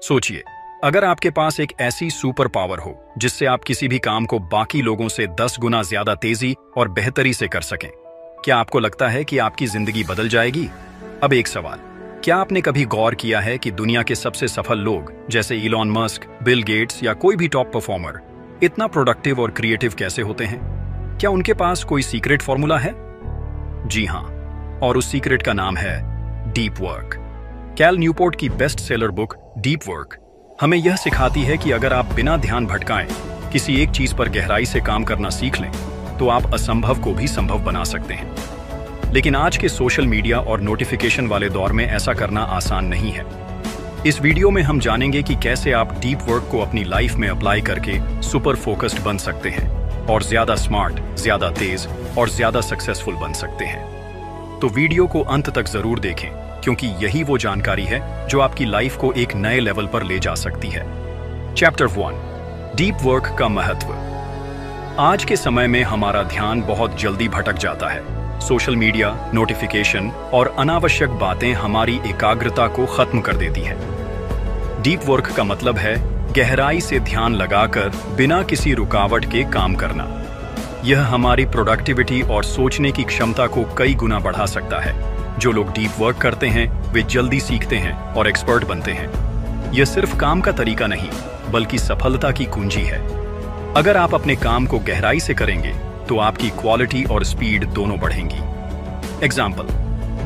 सोचिए, अगर आपके पास एक ऐसी सुपर पावर हो जिससे आप किसी भी काम को बाकी लोगों से 10 गुना ज्यादा तेजी और बेहतरी से कर सकें, क्या आपको लगता है कि आपकी जिंदगी बदल जाएगी? अब एक सवाल, क्या आपने कभी गौर किया है कि दुनिया के सबसे सफल लोग जैसे इलॉन मस्क, बिल गेट्स या कोई भी टॉप परफॉर्मर इतना प्रोडक्टिव और क्रिएटिव कैसे होते हैं? क्या उनके पास कोई सीक्रेट फॉर्मूला है? जी हां, और उस सीक्रेट का नाम है डीप वर्क। कैल न्यूपोर्ट की best seller book deep work हमें यह सिखाती है कि अगर आप बिना ध्यान भटकाए किसी एक चीज पर गहराई से काम करना सीख लें तो आप असंभव को भी संभव बना सकते हैं। लेकिन आज के सोशल मीडिया और नोटिफिकेशन वाले दौर में ऐसा करना आसान नहीं है। इस वीडियो में हम जानेंगे कि कैसे आप डीप वर्क को अपनी लाइफ में अप्लाई करके सुपर फोकस्ड बन सकते हैं और ज्यादा स्मार्ट, ज्यादा तेज और ज्यादा सक्सेसफुल बन सकते हैं। तो वीडियो को अंत तक जरूर देखें, क्योंकि यही वो जानकारी है जो आपकी लाइफ को एक नए लेवल पर ले जा सकती है। चैप्टर 1, डीप वर्क का महत्व। आज के समय में हमारा ध्यान बहुत जल्दी भटक जाता है। सोशल मीडिया, नोटिफिकेशन और अनावश्यक बातें हमारी एकाग्रता को खत्म कर देती है। डीप वर्क का मतलब है गहराई से ध्यान लगाकर बिना किसी रुकावट के काम करना। यह हमारी प्रोडक्टिविटी और सोचने की क्षमता को कई गुना बढ़ा सकता है। जो लोग डीप वर्क करते हैं वे जल्दी सीखते हैं और एक्सपर्ट बनते हैं। यह सिर्फ काम का तरीका नहीं, बल्कि सफलता की कुंजी है। अगर आप अपने काम को गहराई से करेंगे तो आपकी क्वालिटी और स्पीड दोनों बढ़ेंगी। एग्जाम्पल,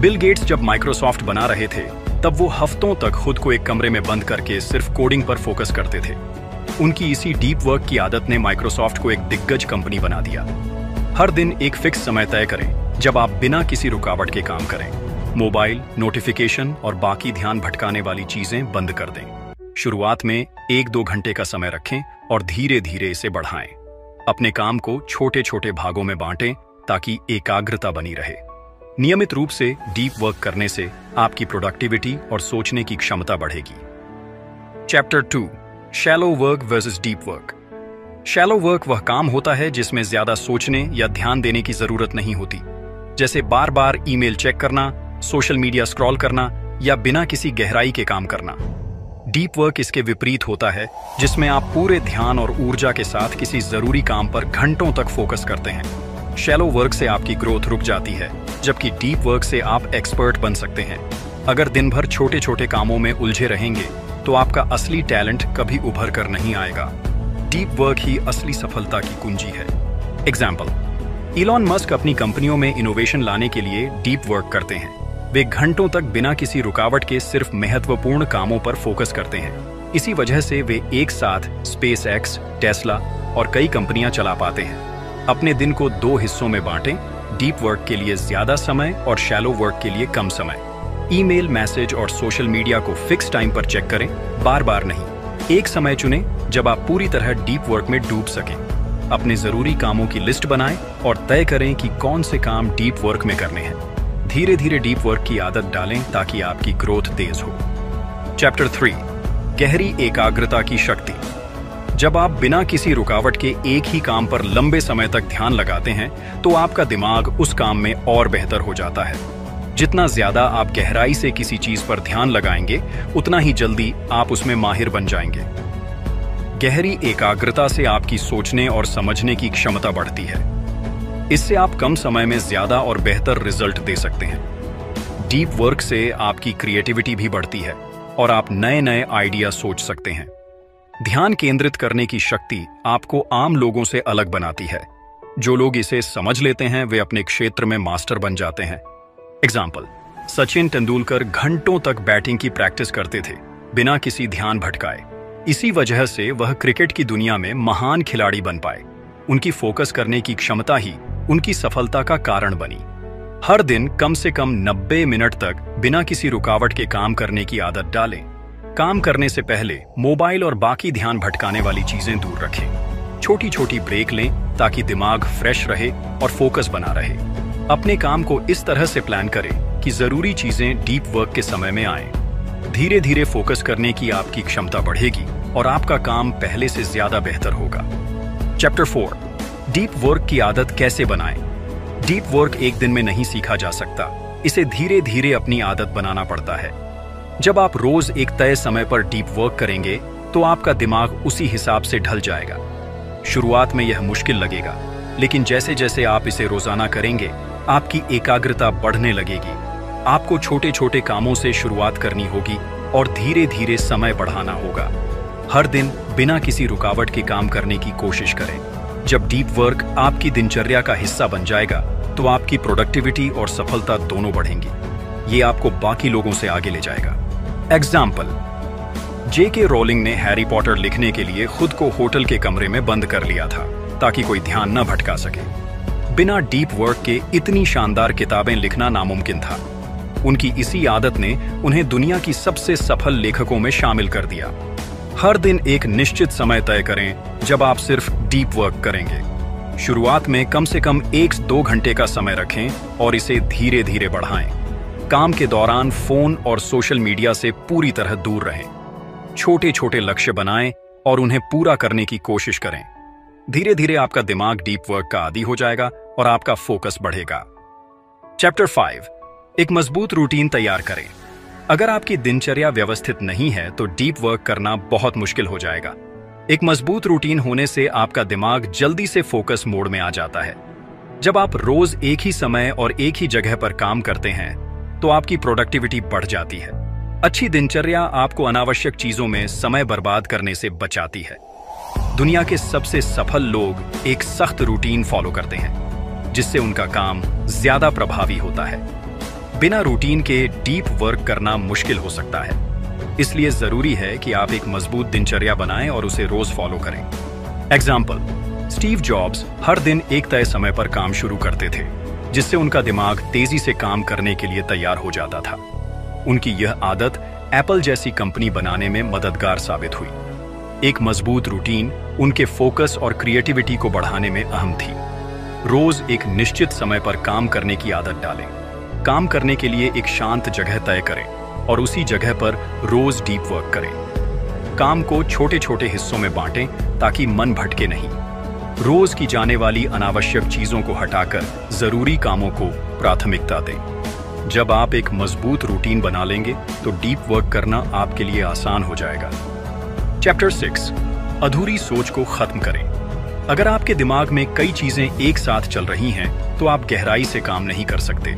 बिल गेट्स जब माइक्रोसॉफ्ट बना रहे थे तब वो हफ्तों तक खुद को एक कमरे में बंद करके सिर्फ कोडिंग पर फोकस करते थे। उनकी इसी डीप वर्क की आदत ने माइक्रोसॉफ्ट को एक दिग्गज कंपनी बना दिया। हर दिन एक फिक्स समय तय करें जब आप बिना किसी रुकावट के काम करें। मोबाइल, नोटिफिकेशन और बाकी ध्यान भटकाने वाली चीजें बंद कर दें। शुरुआत में 1-2 घंटे का समय रखें और धीरे धीरे इसे बढ़ाएं। अपने काम को छोटे छोटे भागों में बांटें ताकि एकाग्रता बनी रहे। नियमित रूप से डीप वर्क करने से आपकी प्रोडक्टिविटी और सोचने की क्षमता बढ़ेगी। Chapter 2, shallow work versus deep work. Shallow work वह काम होता है जिसमें ज्यादा सोचने या ध्यान देने की जरूरत नहीं होती, जैसे बार बार ईमेल चेक करना, सोशल मीडिया स्क्रॉल करना या बिना किसी गहराई के काम करना। डीप वर्क इसके विपरीत होता है, जिसमें आप पूरे ध्यान और ऊर्जा के साथ किसी जरूरी काम पर घंटों तक फोकस करते हैं। शैलो वर्क से आपकी ग्रोथ रुक जाती है, जबकि डीप वर्क से आप एक्सपर्ट बन सकते हैं। अगर दिन भर छोटे छोटे कामों में उलझे रहेंगे तो आपका असली टैलेंट कभी उभर कर नहीं आएगा। डीप वर्क ही असली सफलता की कुंजी है। एग्जाम्पल, इलॉन मस्क अपनी कंपनियों में इनोवेशन लाने के लिए डीप वर्क करते हैं। वे घंटों तक बिना किसी रुकावट के सिर्फ महत्वपूर्ण कामों पर फोकस करते हैं। इसी वजह से वे एक साथ स्पेस एक्स, टेस्ला और कई कंपनियां चला पाते हैं। अपने दिन को 2 हिस्सों में बांटें, डीप वर्क के लिए ज्यादा समय और शैलो वर्क के लिए कम समय। ईमेल, मैसेज और सोशल मीडिया को फिक्स टाइम पर चेक करें, बार बार नहीं। एक समय चुनें जब आप पूरी तरह डीप वर्क में डूब सकें। अपने जरूरी कामों की लिस्ट बनाएं और तय करें कि कौन से काम डीप वर्क में करने हैं। धीरे धीरे डीप वर्क की आदत डालें ताकि आपकी ग्रोथ तेज हो। चैप्टर 3, गहरी एकाग्रता की शक्ति। जब आप बिना किसी रुकावट के एक ही काम पर लंबे समय तक ध्यान लगाते हैं तो आपका दिमाग उस काम में और बेहतर हो जाता है। जितना ज्यादा आप गहराई से किसी चीज पर ध्यान लगाएंगे, उतना ही जल्दी आप उसमें माहिर बन जाएंगे। गहरी एकाग्रता से आपकी सोचने और समझने की क्षमता बढ़ती है। इससे आप कम समय में ज्यादा और बेहतर रिजल्ट दे सकते हैं। डीप वर्क से आपकी क्रिएटिविटी भी बढ़ती है और आप नए नए आइडिया सोच सकते हैं। ध्यान केंद्रित करने की शक्ति आपको आम लोगों से अलग बनाती है। जो लोग इसे समझ लेते हैं वे अपने क्षेत्र में मास्टर बन जाते हैं। एग्जाम्पल, सचिन तेंदुलकर घंटों तक बैटिंग की प्रैक्टिस करते थे बिना किसी ध्यान भटकाए। इसी वजह से वह क्रिकेट की दुनिया में महान खिलाड़ी बन पाए। उनकी फोकस करने की क्षमता ही उनकी सफलता का कारण बनी। हर दिन कम से कम 90 मिनट तक बिना किसी रुकावट के काम करने की आदत डालें। काम करने से पहले मोबाइल और बाकी ध्यान भटकाने वाली चीजें दूर रखें। छोटी छोटी ब्रेक लें ताकि दिमाग फ्रेश रहे और फोकस बना रहे। अपने काम को इस तरह से प्लान करें कि जरूरी चीजें डीप वर्क के समय में आएं। धीरे धीरे फोकस करने की आपकी क्षमता बढ़ेगी और आपका काम पहले से ज्यादा बेहतर होगा। चैप्टर 4, डीप वर्क की आदत कैसे बनाएं। डीप वर्क एक दिन में नहीं सीखा जा सकता, इसे धीरे धीरे अपनी आदत बनाना पड़ता है। जब आप रोज एक तय समय पर डीप वर्क करेंगे तो आपका दिमाग उसी हिसाब से ढल जाएगा। शुरुआत में यह मुश्किल लगेगा, लेकिन जैसे जैसे आप इसे रोजाना करेंगे आपकी एकाग्रता बढ़ने लगेगी। आपको छोटे छोटे कामों से शुरुआत करनी होगी और धीरे धीरे समय बढ़ाना होगा। हर दिन बिना किसी रुकावट के काम करने की कोशिश करें। जब डीप वर्क आपकी दिनचर्या का हिस्सा बन जाएगा तो आपकी प्रोडक्टिविटी और सफलता दोनों बढ़ेंगी। ये आपको बाकी लोगों से आगे ले जाएगा। Example, J.K. रोलिंग ने हैरी पॉटर लिखने के लिए खुद को होटल के कमरे में बंद कर लिया था ताकि कोई ध्यान न भटका सके। बिना डीप वर्क के इतनी शानदार किताबें लिखना नामुमकिन था। उनकी इसी आदत ने उन्हें दुनिया की सबसे सफल लेखकों में शामिल कर दिया। हर दिन एक निश्चित समय तय करें जब आप सिर्फ डीप वर्क करेंगे। शुरुआत में कम से कम 1-2 घंटे का समय रखें और इसे धीरे धीरे बढ़ाएं। काम के दौरान फोन और सोशल मीडिया से पूरी तरह दूर रहें। छोटे छोटे लक्ष्य बनाएं और उन्हें पूरा करने की कोशिश करें। धीरे धीरे आपका दिमाग डीप वर्क का आदी हो जाएगा और आपका फोकस बढ़ेगा। चैप्टर 5, एक मजबूत रूटीन तैयार करें। अगर आपकी दिनचर्या व्यवस्थित नहीं है तो डीप वर्क करना बहुत मुश्किल हो जाएगा। एक मजबूत रूटीन होने से आपका दिमाग जल्दी से फोकस मोड में आ जाता है। जब आप रोज एक ही समय और एक ही जगह पर काम करते हैं तो आपकी प्रोडक्टिविटी बढ़ जाती है। अच्छी दिनचर्या आपको अनावश्यक चीजों में समय बर्बाद करने से बचाती है। दुनिया के सबसे सफल लोग एक सख्त रूटीन फॉलो करते हैं, जिससे उनका काम ज्यादा प्रभावी होता है। बिना रूटीन के डीप वर्क करना मुश्किल हो सकता है, इसलिए जरूरी है कि आप एक मजबूत दिनचर्या बनाएं और उसे रोज फॉलो करें। एग्जाम्पल, स्टीव जॉब्स हर दिन एक तय समय पर काम शुरू करते थे, जिससे उनका दिमाग तेजी से काम करने के लिए तैयार हो जाता था। उनकी यह आदत एप्पल जैसी कंपनी बनाने में मददगार साबित हुई। एक मजबूत रूटीन उनके फोकस और क्रिएटिविटी को बढ़ाने में अहम थी। रोज एक निश्चित समय पर काम करने की आदत डालें। काम करने के लिए एक शांत जगह तय करें और उसी जगह पर रोज डीप वर्क करें। काम को छोटे छोटे हिस्सों में बांटें ताकि मन भटके नहीं। रोज की जाने वाली अनावश्यक चीजों को हटाकर जरूरी कामों को प्राथमिकता दें। जब आप एक मजबूत रूटीन बना लेंगे तो डीप वर्क करना आपके लिए आसान हो जाएगा। चैप्टर 6, अधूरी सोच को खत्म करें। अगर आपके दिमाग में कई चीजें एक साथ चल रही हैं तो आप गहराई से काम नहीं कर सकते।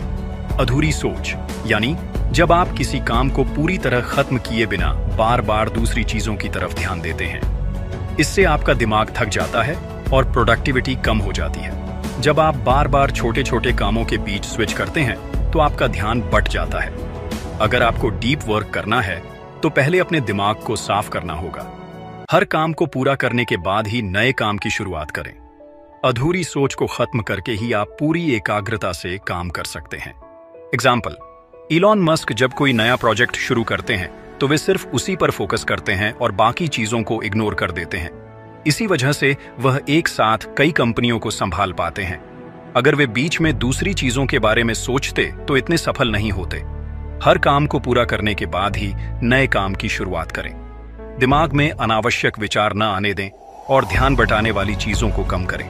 अधूरी सोच यानी जब आप किसी काम को पूरी तरह खत्म किए बिना बार बार दूसरी चीजों की तरफ ध्यान देते हैं। इससे आपका दिमाग थक जाता है और प्रोडक्टिविटी कम हो जाती है। जब आप बार बार छोटे छोटे कामों के बीच स्विच करते हैं तो आपका ध्यान बट जाता है। अगर आपको डीप वर्क करना है तो पहले अपने दिमाग को साफ करना होगा। हर काम को पूरा करने के बाद ही नए काम की शुरुआत करें। अधूरी सोच को खत्म करके ही आप पूरी एकाग्रता से काम कर सकते हैं। एग्जाम्पल, इलॉन मस्क जब कोई नया प्रोजेक्ट शुरू करते हैं तो वे सिर्फ उसी पर फोकस करते हैं और बाकी चीजों को इग्नोर कर देते हैं। इसी वजह से वह एक साथ कई कंपनियों को संभाल पाते हैं। अगर वे बीच में दूसरी चीजों के बारे में सोचते तो इतने सफल नहीं होते। हर काम को पूरा करने के बाद ही नए काम की शुरुआत करें। दिमाग में अनावश्यक विचार न आने दें और ध्यान बटाने वाली चीजों को कम करें।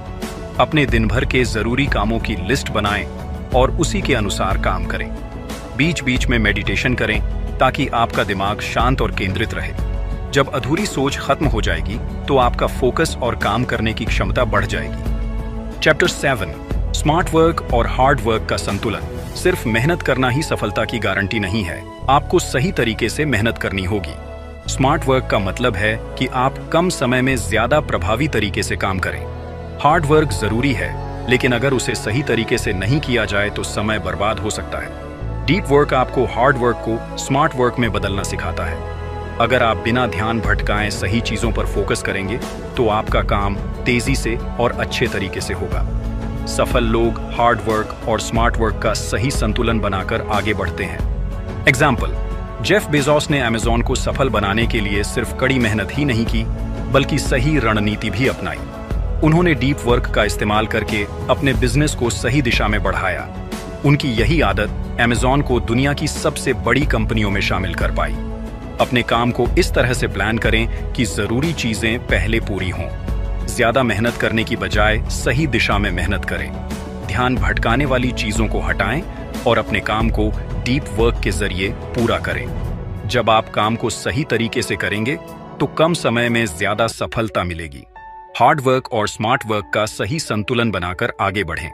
अपने दिन भर के जरूरी कामों की लिस्ट बनाएं और उसी के अनुसार काम करें। बीच बीच में मेडिटेशन करें ताकि आपका दिमाग शांत और केंद्रित रहे। जब अधूरी सोच खत्म हो जाएगी तो आपका फोकस और काम करने की क्षमता बढ़ जाएगी। चैप्टर 7, स्मार्ट वर्क और हार्ड वर्क का संतुलन। सिर्फ मेहनत करना ही सफलता की गारंटी नहीं है, आपको सही तरीके से मेहनत करनी होगी। स्मार्ट वर्क का मतलब है कि आप कम समय में ज्यादा प्रभावी तरीके से काम करें। हार्ड वर्क जरूरी है, लेकिन अगर उसे सही तरीके से नहीं किया जाए तो समय बर्बाद हो सकता है। डीप वर्क आपको हार्ड वर्क को स्मार्ट वर्क में बदलना सिखाता है। अगर आप बिना ध्यान भटकाए सही चीजों पर फोकस करेंगे तो आपका काम तेजी से और अच्छे तरीके से होगा। सफल लोग हार्ड वर्क और स्मार्ट वर्क का सही संतुलन बनाकर आगे बढ़ते हैं। एग्जाम्पल, जेफ बेजोस ने अमेज़न को सफल बनाने के लिए सिर्फ कड़ी मेहनत ही नहीं की, बल्कि सही रणनीति भी अपनाई। उन्होंने डीप वर्क का इस्तेमाल करके अपने बिजनेस को सही दिशा में बढ़ाया। उनकी यही आदत अमेज़न को दुनिया की सबसे बड़ी कंपनियों में शामिल कर पाई। अपने काम को इस तरह से प्लान करें कि जरूरी चीजें पहले पूरी हों। ज्यादा मेहनत करने की बजाय सही दिशा में मेहनत करें। ध्यान भटकाने वाली चीजों को हटाएं और अपने काम को डीप वर्क के जरिए पूरा करें। जब आप काम को सही तरीके से करेंगे तो कम समय में ज्यादा सफलता मिलेगी। हार्ड वर्क और स्मार्ट वर्क का सही संतुलन बनाकर आगे बढ़ें।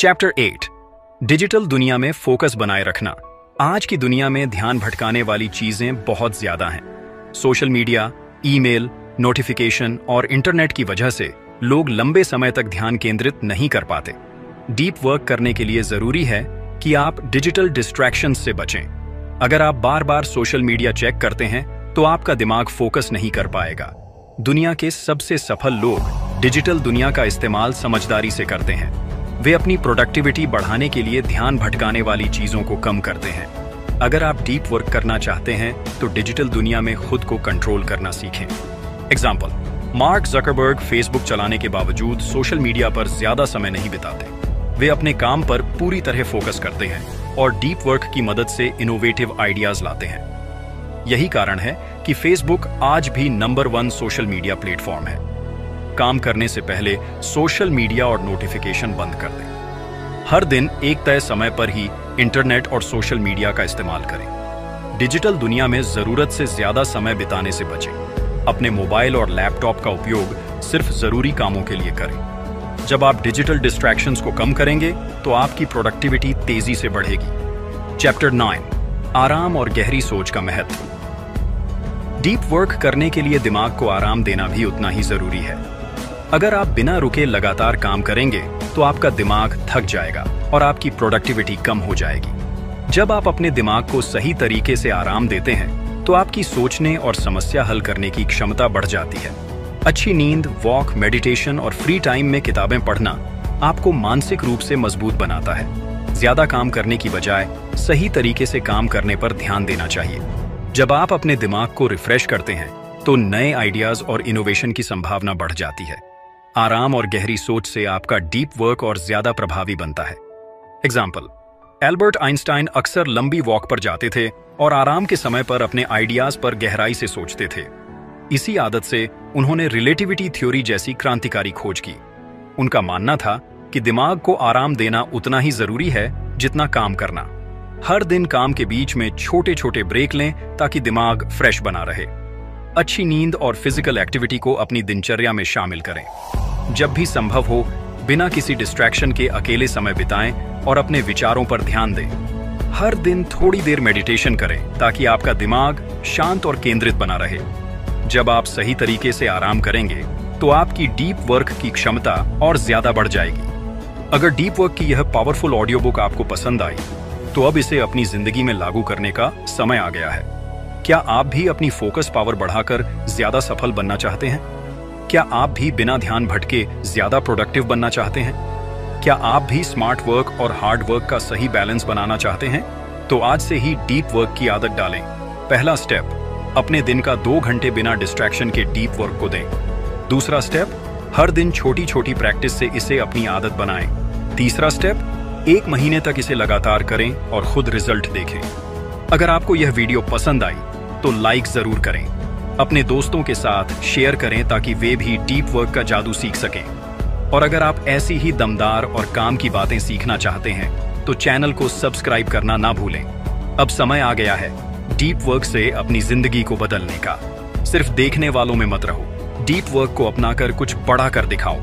चैप्टर 8, डिजिटल दुनिया में फोकस बनाए रखना। आज की दुनिया में ध्यान भटकाने वाली चीजें बहुत ज्यादा हैं। सोशल मीडिया, ईमेल, नोटिफिकेशन और इंटरनेट की वजह से लोग लंबे समय तक ध्यान केंद्रित नहीं कर पाते। डीप वर्क करने के लिए जरूरी है कि आप डिजिटल डिस्ट्रैक्शंस से बचें। अगर आप बार बार सोशल मीडिया चेक करते हैं तो आपका दिमाग फोकस नहीं कर पाएगा। दुनिया के सबसे सफल लोग डिजिटल दुनिया का इस्तेमाल समझदारी से करते हैं। वे अपनी प्रोडक्टिविटी बढ़ाने के लिए ध्यान भटकाने वाली चीजों को कम करते हैं। अगर आप डीप वर्क करना चाहते हैं तो डिजिटल दुनिया में खुद को कंट्रोल करना सीखें। एग्जाम्पल, मार्क ज़करबर्ग फेसबुक चलाने के बावजूद सोशल मीडिया पर ज्यादा समय नहीं बिताते। वे अपने काम पर पूरी तरह फोकस करते हैं और डीप वर्क की मदद से इनोवेटिव आइडियाज लाते हैं। यही कारण है कि फेसबुक आज भी नंबर 1 सोशल मीडिया प्लेटफॉर्म है। काम करने से पहले सोशल मीडिया और नोटिफिकेशन बंद कर दें। हर दिन एक तय समय पर ही इंटरनेट और सोशल मीडिया का इस्तेमाल करें। डिजिटल दुनिया में जरूरत से ज्यादा समय बिताने से बचें। अपने मोबाइल और लैपटॉप का उपयोग सिर्फ जरूरी कामों के लिए करें। जब आप डिजिटल डिस्ट्रैक्शंस को कम करेंगे तो आपकी प्रोडक्टिविटी तेजी से बढ़ेगी। चैप्टर 9, आराम और गहरी सोच का महत्व। डीप वर्क करने के लिए दिमाग को आराम देना भी उतना ही जरूरी है। अगर आप बिना रुके लगातार काम करेंगे तो आपका दिमाग थक जाएगा और आपकी प्रोडक्टिविटी कम हो जाएगी। जब आप अपने दिमाग को सही तरीके से आराम देते हैं तो आपकी सोचने और समस्या हल करने की क्षमता बढ़ जाती है। अच्छी नींद, वॉक, मेडिटेशन और फ्री टाइम में किताबें पढ़ना आपको मानसिक रूप से मजबूत बनाता है। ज्यादा काम करने की बजाय सही तरीके से काम करने पर ध्यान देना चाहिए। जब आप अपने दिमाग को रिफ्रेश करते हैं तो नए आइडियाज और इनोवेशन की संभावना बढ़ जाती है। आराम और गहरी सोच से आपका डीप वर्क और ज्यादा प्रभावी बनता है। एग्जाम्पल, एल्बर्ट आइंस्टाइन अक्सर लंबी वॉक पर जाते थे और आराम के समय पर अपने आइडियाज पर गहराई से सोचते थे। इसी आदत से उन्होंने रिलेटिविटी थ्योरी जैसी क्रांतिकारी खोज की। उनका मानना था कि दिमाग को आराम देना उतना ही जरूरी है जितना काम करना। हर दिन काम के बीच में छोटे छोटे ब्रेक लें ताकि दिमाग फ्रेश बना रहे। अच्छी नींद और फिजिकल एक्टिविटी को अपनी दिनचर्या में शामिल करें। जब भी संभव हो बिना किसी डिस्ट्रैक्शन के अकेले समय बिताएं और अपने विचारों पर ध्यान दें। हर दिन थोड़ी देर मेडिटेशन करें ताकि आपका दिमाग शांत और केंद्रित बना रहे। जब आप सही तरीके से आराम करेंगे तो आपकी डीप वर्क की क्षमता और ज्यादा बढ़ जाएगी। अगर डीप वर्क की यह पावरफुल ऑडियो बुक आपको पसंद आई तो अब इसे अपनी जिंदगी में लागू करने का समय आ गया है। क्या आप भी अपनी फोकस पावर बढ़ाकर ज्यादा सफल बनना चाहते हैं? क्या आप भी बिना ध्यान भटके ज्यादा प्रोडक्टिव बनना चाहते हैं? क्या आप भी स्मार्ट वर्क और हार्ड वर्क का सही बैलेंस बनाना चाहते हैं? तो आज से ही डीप वर्क की आदत डालें। पहला स्टेप, अपने दिन का 2 घंटे बिना डिस्ट्रैक्शन के डीप वर्क को दें। दूसरा स्टेप, हर दिन छोटी छोटी प्रैक्टिस से इसे अपनी आदत बनाएं। तीसरा स्टेप, 1 महीने तक इसे लगातार करें और खुद रिजल्ट देखें। अगर आपको यह वीडियो पसंद आई तो लाइक जरूर करें। अपने दोस्तों के साथ शेयर करें ताकि वे भी डीप वर्क का जादू सीख सकें। और अगर आप ऐसी ही दमदार और काम की बातें सीखना चाहते हैं तो चैनल को सब्सक्राइब करना ना भूलें। अब समय आ गया है डीप वर्क से अपनी जिंदगी को बदलने का। सिर्फ देखने वालों में मत रहो, डीप वर्क को अपनाकर कुछ बड़ा कर दिखाओ।